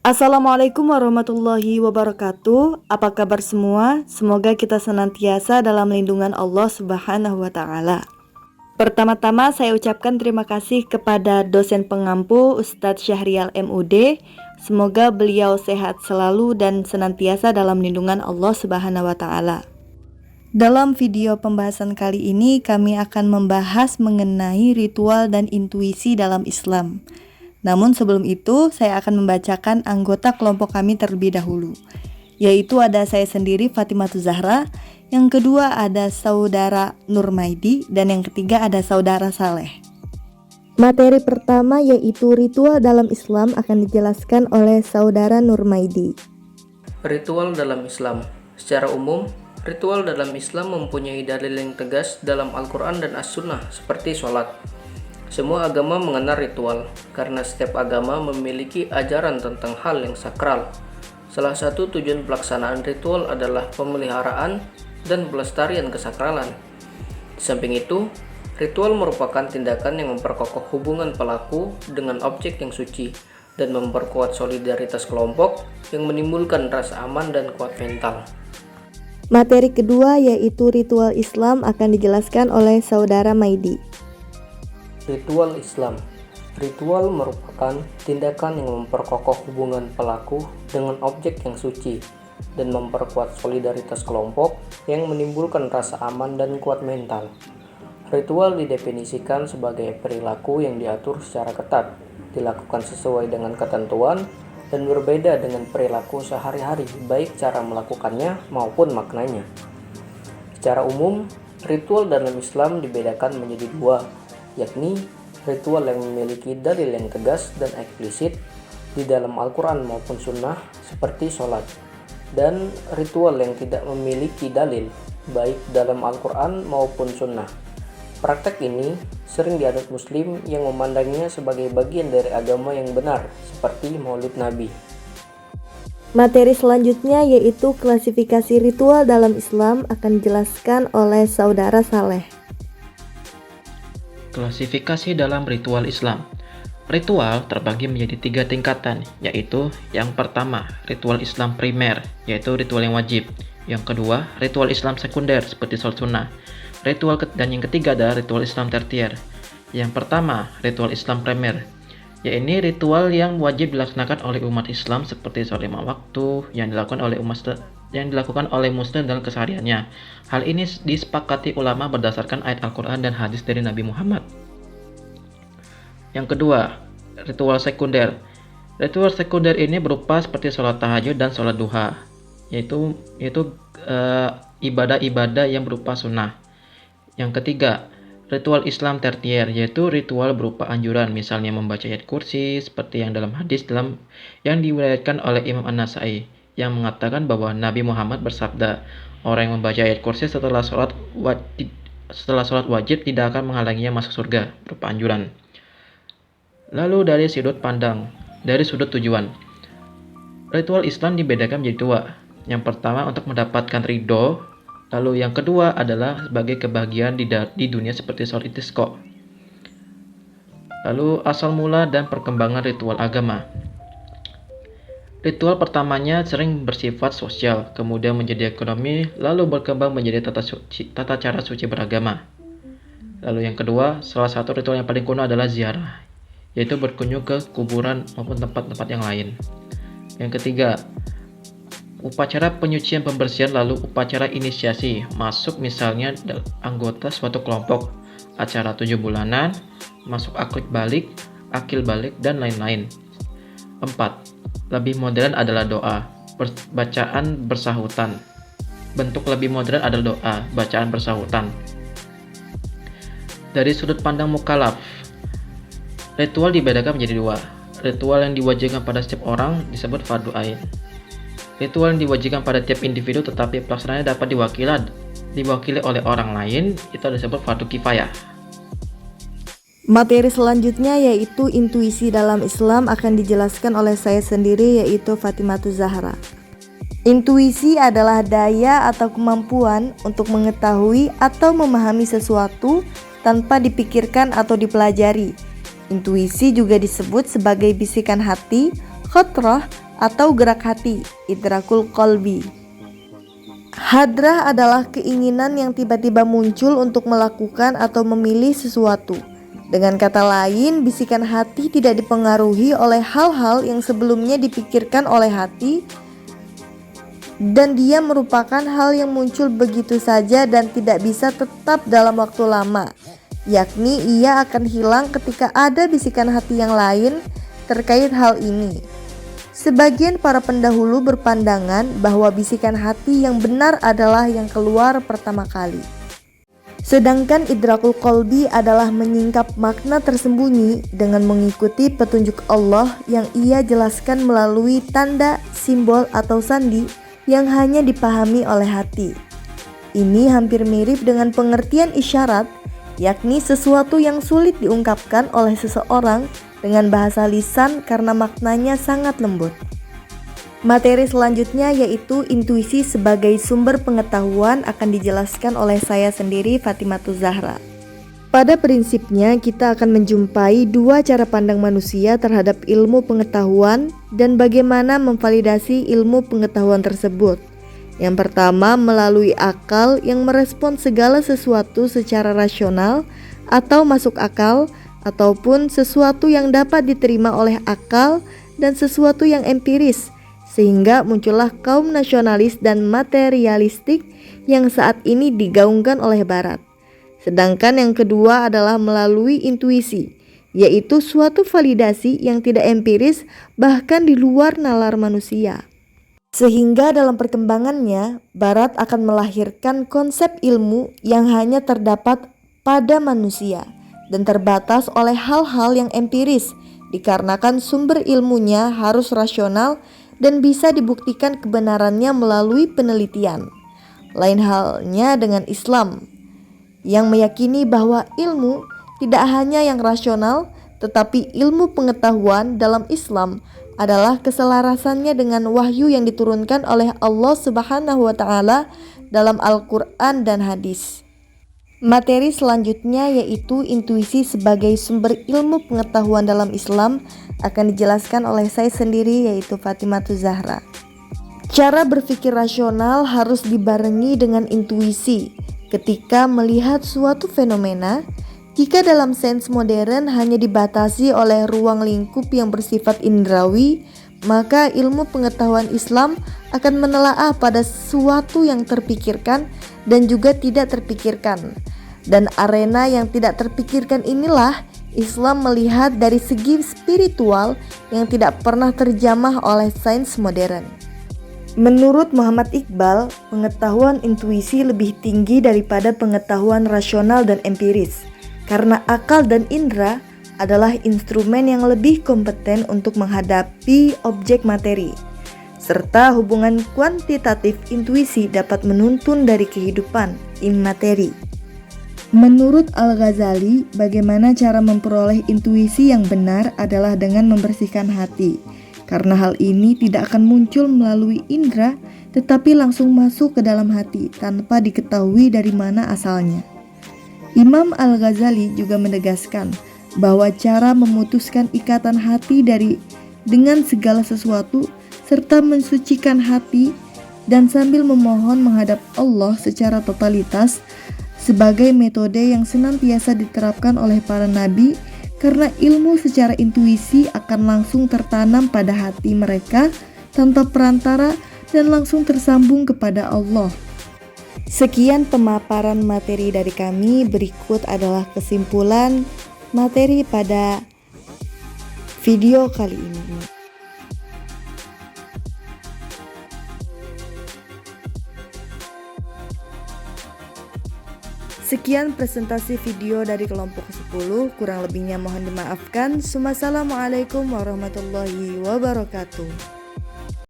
Assalamualaikum warahmatullahi wabarakatuh. Apa kabar semua? Semoga kita senantiasa dalam lindungan Allah Subhanahu wa Ta'ala. Pertama-tama saya ucapkan terima kasih kepada dosen pengampu Ustadz Syahrial MUD. Semoga beliau sehat selalu dan senantiasa dalam lindungan Allah Subhanahu wa Ta'ala. Dalam video pembahasan kali ini kami akan membahas mengenai ritual dan intuisi dalam Islam. Namun sebelum itu saya akan membacakan anggota kelompok kami terlebih dahulu, yaitu ada saya sendiri Fatimatu Zahra, yang kedua ada saudara Nurmaidi, dan yang ketiga ada saudara Saleh. Materi pertama yaitu ritual dalam Islam akan dijelaskan oleh saudara Nurmaidi. Ritual dalam Islam. Secara umum, ritual dalam Islam mempunyai dalil yang tegas dalam Al-Quran dan As-Sunnah seperti sholat. Semua agama mengenal ritual karena setiap agama memiliki ajaran tentang hal yang sakral. Salah satu tujuan pelaksanaan ritual adalah pemeliharaan dan pelestarian kesakralan. Di samping itu, ritual merupakan tindakan yang memperkokoh hubungan pelaku dengan objek yang suci dan memperkuat solidaritas kelompok yang menimbulkan rasa aman dan kuat mental. Materi kedua yaitu ritual Islam akan dijelaskan oleh saudara Maidi. Ritual Islam. Ritual merupakan tindakan yang memperkokoh hubungan pelaku dengan objek yang suci dan memperkuat solidaritas kelompok yang menimbulkan rasa aman dan kuat mental. Ritual didefinisikan sebagai perilaku yang diatur secara ketat, dilakukan sesuai dengan ketentuan, dan berbeda dengan perilaku sehari-hari, baik cara melakukannya maupun maknanya. Secara umum, ritual dalam Islam dibedakan menjadi dua, yakni ritual yang memiliki dalil yang tegas dan eksplisit di dalam Al-Quran maupun Sunnah seperti sholat, dan ritual yang tidak memiliki dalil baik dalam Al-Quran maupun Sunnah. Praktek ini sering dianut Muslim yang memandangnya sebagai bagian dari agama yang benar seperti Maulid Nabi. Materi selanjutnya yaitu klasifikasi ritual dalam Islam akan dijelaskan oleh saudara Saleh. Klasifikasi dalam ritual Islam. Ritual terbagi menjadi 3 tingkatan, yaitu yang pertama, ritual Islam primer, yaitu ritual yang wajib. Yang kedua, ritual Islam sekunder seperti sholat sunnah. Dan yang ketiga adalah ritual Islam tertier. Yang pertama, ritual Islam primer, yaitu ritual yang wajib dilaksanakan oleh umat Islam seperti sholat 5 waktu yang dilakukan oleh muslim dalam kesehariannya. Hal ini disepakati ulama berdasarkan ayat Al-Quran dan hadis dari Nabi Muhammad. Yang kedua, ritual sekunder. Ritual sekunder ini berupa seperti sholat tahajud dan sholat duha, yaitu ibadah-ibadah yang berupa sunnah. Yang ketiga, ritual Islam tertier, yaitu ritual berupa anjuran, misalnya membaca ayat kursi seperti yang dalam hadis yang diriwayatkan oleh Imam An-Nasai, yang mengatakan bahwa Nabi Muhammad bersabda, orang yang membaca ayat kursi setelah sholat wajib tidak akan menghalanginya masuk surga, berupa anjuran. Lalu dari sudut tujuan, ritual Islam dibedakan menjadi 2. Yang pertama untuk mendapatkan ridho, lalu yang kedua adalah sebagai kebahagiaan di dunia seperti sholat istisqa. Lalu asal mula dan perkembangan ritual agama. Ritual pertamanya sering bersifat sosial, kemudian menjadi ekonomi, lalu berkembang menjadi tata cara suci beragama. Lalu yang kedua, salah satu ritual yang paling kuno adalah ziarah, yaitu berkunjung ke kuburan maupun tempat-tempat yang lain. Yang ketiga, upacara penyucian pembersihan, lalu upacara inisiasi, masuk misalnya anggota suatu kelompok, acara 7 bulanan, masuk akil balik, dan lain-lain. 4. Lebih modern adalah doa, bacaan bersahutan. Bentuk lebih modern adalah doa, bacaan bersahutan. Dari sudut pandang mukallaf, ritual dibedakan menjadi 2. Ritual yang diwajibkan pada setiap orang disebut fardu ain. Ritual yang diwajibkan pada tiap individu tetapi pelaksanaannya dapat diwakili oleh orang lain, itu disebut fardu kifayah. Materi selanjutnya yaitu intuisi dalam Islam akan dijelaskan oleh saya sendiri yaitu Fatimatu Zahra. Intuisi adalah daya atau kemampuan untuk mengetahui atau memahami sesuatu tanpa dipikirkan atau dipelajari. Intuisi juga disebut sebagai bisikan hati, khotroh, atau gerak hati, idrakul qalbi. Hadrah adalah keinginan yang tiba-tiba muncul untuk melakukan atau memilih sesuatu. Dengan kata lain, bisikan hati tidak dipengaruhi oleh hal-hal yang sebelumnya dipikirkan oleh hati, dan dia merupakan hal yang muncul begitu saja dan tidak bisa tetap dalam waktu lama, yakni ia akan hilang ketika ada bisikan hati yang lain terkait hal ini. Sebagian para pendahulu berpandangan bahwa bisikan hati yang benar adalah yang keluar pertama kali. Sedangkan idrakul qalbi adalah menyingkap makna tersembunyi dengan mengikuti petunjuk Allah yang ia jelaskan melalui tanda, simbol atau sandi yang hanya dipahami oleh hati. Ini hampir mirip dengan pengertian isyarat, yakni sesuatu yang sulit diungkapkan oleh seseorang dengan bahasa lisan karena maknanya sangat lembut. Materi selanjutnya yaitu intuisi sebagai sumber pengetahuan akan dijelaskan oleh saya sendiri, Fatimatuz Zahra. Pada prinsipnya kita akan menjumpai dua cara pandang manusia terhadap ilmu pengetahuan dan bagaimana memvalidasi ilmu pengetahuan tersebut. Yang pertama melalui akal yang merespon segala sesuatu secara rasional atau masuk akal, ataupun sesuatu yang dapat diterima oleh akal dan sesuatu yang empiris, sehingga muncullah kaum nasionalis dan materialistik yang saat ini digaungkan oleh Barat. Sedangkan yang kedua adalah melalui intuisi, yaitu suatu validasi yang tidak empiris bahkan di luar nalar manusia. Sehingga dalam perkembangannya, Barat akan melahirkan konsep ilmu yang hanya terdapat pada manusia dan terbatas oleh hal-hal yang empiris, dikarenakan sumber ilmunya harus rasional dan bisa dibuktikan kebenarannya melalui penelitian. Lain halnya dengan Islam, yang meyakini bahwa ilmu tidak hanya yang rasional, tetapi ilmu pengetahuan dalam Islam adalah keselarasannya dengan wahyu yang diturunkan oleh Allah Subhanahu wa Ta'ala dalam Al-Quran dan hadis. Materi selanjutnya yaitu intuisi sebagai sumber ilmu pengetahuan dalam Islam akan dijelaskan oleh saya sendiri, yaitu Fatimatuz Zahra. Cara berpikir rasional harus dibarengi dengan intuisi ketika melihat suatu fenomena. Jika dalam sains modern hanya dibatasi oleh ruang lingkup yang bersifat indrawi, maka ilmu pengetahuan Islam akan menelaah pada sesuatu yang terpikirkan dan juga tidak terpikirkan. Dan arena yang tidak terpikirkan inilah Islam melihat dari segi spiritual yang tidak pernah terjamah oleh sains modern. Menurut Muhammad Iqbal, pengetahuan intuisi lebih tinggi daripada pengetahuan rasional dan empiris, karena akal dan indera adalah instrumen yang lebih kompeten untuk menghadapi objek materi, serta hubungan kuantitatif intuisi dapat menuntun dari kehidupan imateri. Menurut Al-Ghazali, bagaimana cara memperoleh intuisi yang benar adalah dengan membersihkan hati, karena hal ini tidak akan muncul melalui indera, tetapi langsung masuk ke dalam hati tanpa diketahui dari mana asalnya. Imam Al-Ghazali juga menegaskan bahwa cara memutuskan ikatan hati dengan segala sesuatu serta mensucikan hati dan sambil memohon menghadap Allah secara totalitas sebagai metode yang senantiasa diterapkan oleh para nabi, karena ilmu secara intuisi akan langsung tertanam pada hati mereka tanpa perantara dan langsung tersambung kepada Allah. Sekian pemaparan materi dari kami. Berikut adalah kesimpulan materi pada video kali ini. Sekian presentasi video dari kelompok 10, kurang lebihnya mohon dimaafkan. Wassalamualaikum warahmatullahi wabarakatuh.